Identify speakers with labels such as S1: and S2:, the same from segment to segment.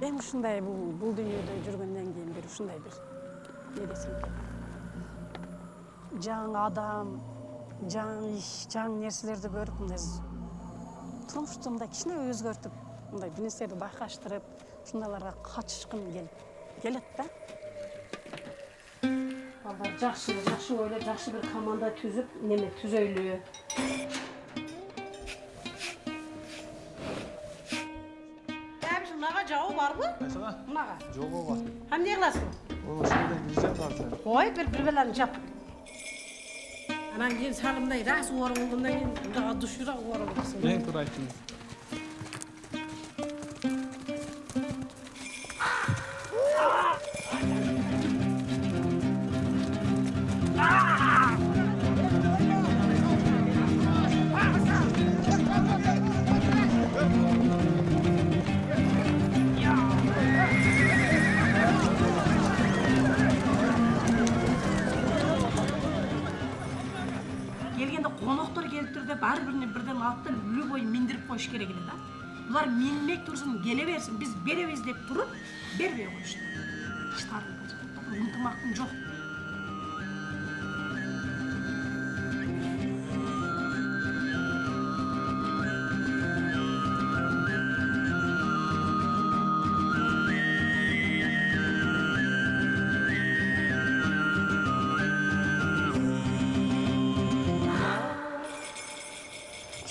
S1: Эми ушундай бул дүйнөдө жүргөндөн кийин бир ушундай бир эмне десем экен. Жаңы адам, жаңы иш, жаңы нерселерди көрүп, мындай турмушту мындай кичине өзгөртүп, мындай бир нерселерди байкаштырып, ушундайларга катышкым келет да. Алар жакшы ойлоп, жакшы бир команда түзүп, неме түзөйлү. Мынага жабы барбы?
S2: Айсана?
S1: Мынага.
S2: Жоқ ооба.
S1: Ам не кыласың?
S2: Ооба, шулдан кирeceğim zaten.
S1: Ой, bir белани жап. Анан кийин салымдай раз орунгандан кийин мындай душура орунсун.
S2: Ең туура айттыңыз.
S1: Келгенде коноктор келиптир деп ар бирине бирден алып да любой миндирип коюш керек эле да. Булар минмек турсун, келе берсин, биз беребиз деп туруп, бербей коюшту. Иштарында ынтымактын жок.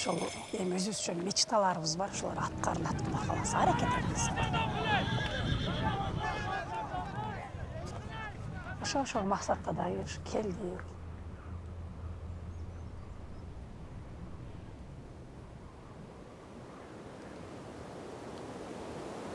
S1: Ошол эми өзүбүзчө мечталарыбыз бар, ошолор аткарылат, Кудай кааласа, аракет кылабыз. Ошол максатка да келдик.